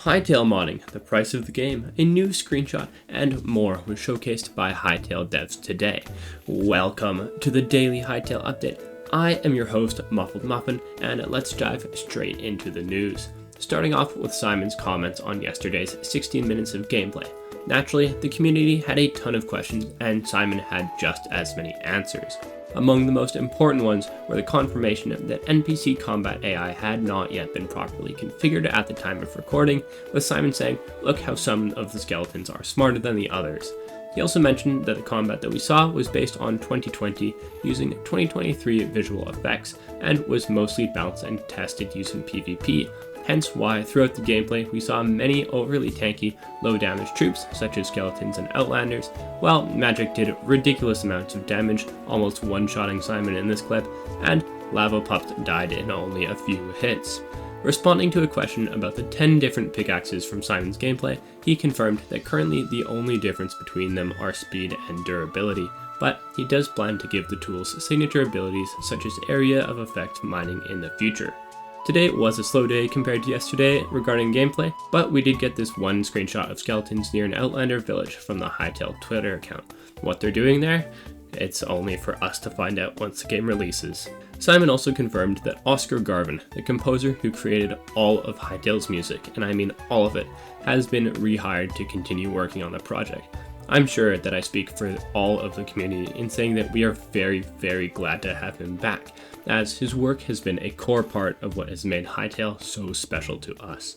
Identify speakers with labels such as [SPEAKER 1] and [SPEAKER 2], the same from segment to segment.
[SPEAKER 1] Hytale modding, the price of the game, a new screenshot, and more was showcased by Hytale devs today. Welcome to the daily Hytale update. I am your host, Muffled Muffin, and let's dive straight into the news. Starting off with Simon's comments on yesterday's 16 minutes of gameplay. Naturally, the community had a ton of questions, and Simon had just as many answers. Among the most important ones were the confirmation that NPC combat AI had not yet been properly configured at the time of recording, with Simon saying, "Look how some of the skeletons are smarter than the others." He also mentioned that the combat that we saw was based on 2020 using 2023 visual effects and was mostly balanced and tested using PvP, hence why throughout the gameplay we saw many overly tanky, low damage troops such as skeletons and outlanders, while magic did ridiculous amounts of damage, almost one-shotting Simon in this clip, and lava pups died in only a few hits. Responding to a question about the 10 different pickaxes from Simon's gameplay, he confirmed that currently the only difference between them are speed and durability, but he does plan to give the tools signature abilities such as area of effect mining in the future. Today was a slow day compared to yesterday regarding gameplay, but we did get this one screenshot of skeletons near an Outlander village from the Hytale Twitter account. What they're doing there? It's only for us to find out once the game releases. Simon also confirmed that Oscar Garvin, the composer who created all of Hytale's music, and I mean all of it, has been rehired to continue working on the project. I'm sure that I speak for all of the community in saying that we are very, very glad to have him back, as his work has been a core part of what has made Hytale so special to us.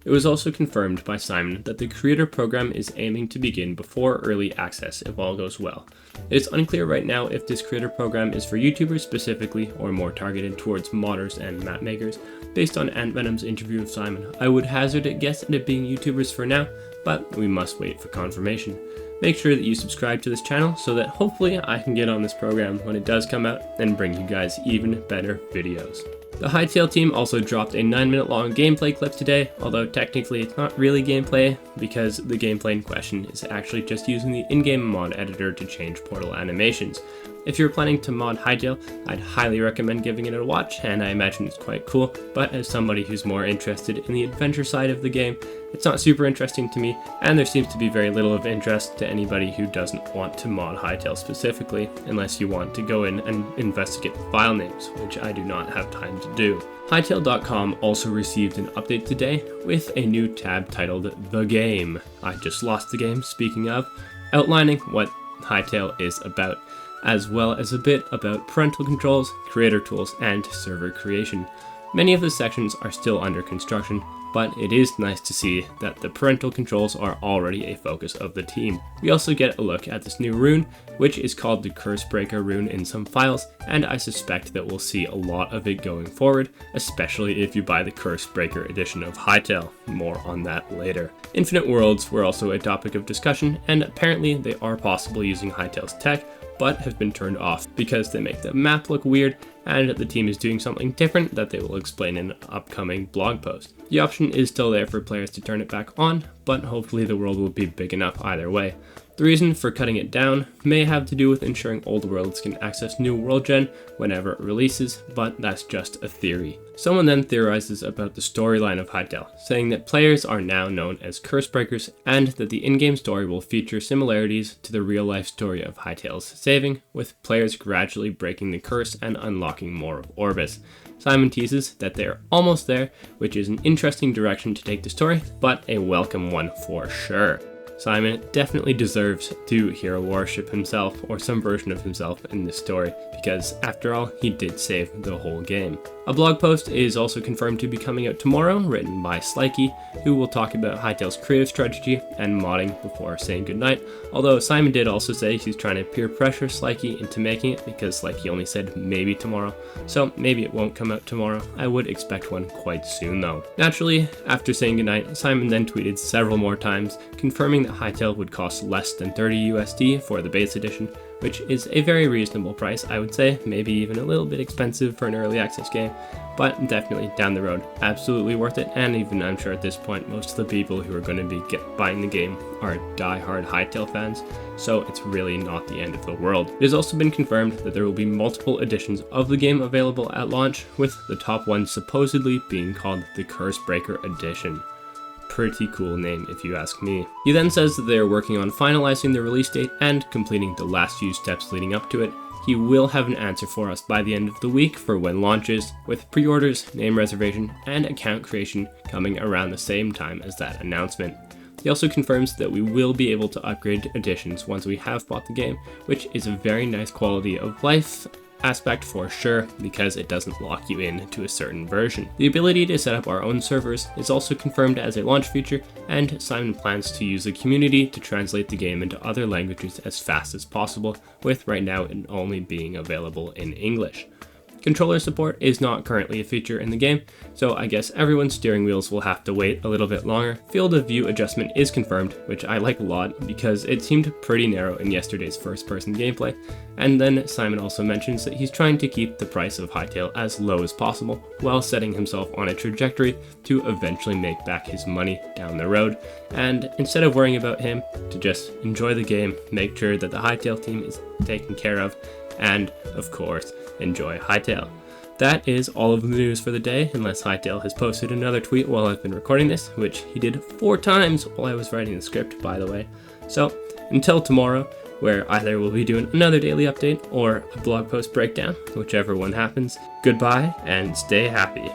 [SPEAKER 1] It was also confirmed by Simon that the creator program is aiming to begin before early access if all goes well. It is unclear right now if this creator program is for YouTubers specifically or more targeted towards modders and map makers. Based on Ant Venom's interview with Simon, I would hazard a guess at it being YouTubers for now, but we must wait for confirmation. Make sure that you subscribe to this channel so that hopefully I can get on this program when it does come out and bring you guys even better videos. The Hytale team also dropped a 9-minute long gameplay clip today, although technically it's not really gameplay because the gameplay in question is actually just using the in-game mod editor to change portal animations. If you're planning to mod Hytale, I'd highly recommend giving it a watch, and I imagine it's quite cool, but as somebody who's more interested in the adventure side of the game, it's not super interesting to me, and there seems to be very little of interest to anybody who doesn't want to mod Hytale specifically, unless you want to go in and investigate the file names, which I do not have time to do. Hytale.com also received an update today with a new tab titled The Game. I just lost the game, speaking of, outlining what Hytale is about, as well as a bit about parental controls, creator tools, and server creation. Many of the sections are still under construction, but it is nice to see that the parental controls are already a focus of the team. We also get a look at this new rune, which is called the Curse Breaker rune in some files, and I suspect that we'll see a lot of it going forward, especially if you buy the Curse Breaker edition of Hytale. More on that later. Infinite worlds were also a topic of discussion, and apparently they are possible using Hytale's tech, but have been turned off because they make the map look weird and the team is doing something different that they will explain in an upcoming blog post. The option is still there for players to turn it back on, but hopefully the world will be big enough either way. The reason for cutting it down may have to do with ensuring old worlds can access new world gen whenever it releases, but that's just a theory. Someone then theorizes about the storyline of Hytale, saying that players are now known as curse breakers and that the in-game story will feature similarities to the real-life story of Hytale's saving, with players gradually breaking the curse and unlocking more of Orbis. Simon teases that they are almost there, which is an interesting direction to take the story, but a welcome one for sure. Simon definitely deserves to hero worship himself or some version of himself in this story because, after all, he did save the whole game. A blog post is also confirmed to be coming out tomorrow, written by Slikey, who will talk about Hytale's creative strategy and modding before saying goodnight, although Simon did also say he's trying to peer pressure Slikey into making it because Slikey only said maybe tomorrow, so maybe it won't come out tomorrow. I would expect one quite soon though. Naturally, after saying goodnight, Simon then tweeted several more times, confirming that Hytale would cost less than 30 USD for the base edition, which is a very reasonable price, I would say, maybe even a little bit expensive for an early access game, but definitely down the road, absolutely worth it, and even I'm sure at this point most of the people who are going to be buying the game are die-hard Hytale fans, so it's really not the end of the world. It has also been confirmed that there will be multiple editions of the game available at launch, with the top one supposedly being called the Curse Breaker Edition. pretty cool name if you ask me. He then says that they are working on finalizing the release date and completing the last few steps leading up to it. He will have an answer for us by the end of the week for when launches, with pre-orders, name reservation, and account creation coming around the same time as that announcement. He also confirms that we will be able to upgrade editions once we have bought the game, which is a very nice quality of life aspect for sure, because it doesn't lock you in to a certain version. The ability to set up our own servers is also confirmed as a launch feature, and Simon plans to use the community to translate the game into other languages as fast as possible, with right now it only being available in English. Controller support is not currently a feature in the game, so I guess everyone's steering wheels will have to wait a little bit longer. Field of view adjustment is confirmed, which I like a lot because it seemed pretty narrow in yesterday's first-person gameplay. And then Simon also mentions that he's trying to keep the price of Hytale as low as possible, while setting himself on a trajectory to eventually make back his money down the road. And instead of worrying about him, to just enjoy the game, make sure that the Hytale team is taken care of, and of course, enjoy Hytale. That is all of the news for the day, unless Hytale has posted another tweet while I've been recording this, which he did 4 times while I was writing the script, by the way. So, until tomorrow, where either we'll be doing another daily update or a blog post breakdown, whichever one happens, goodbye and stay happy.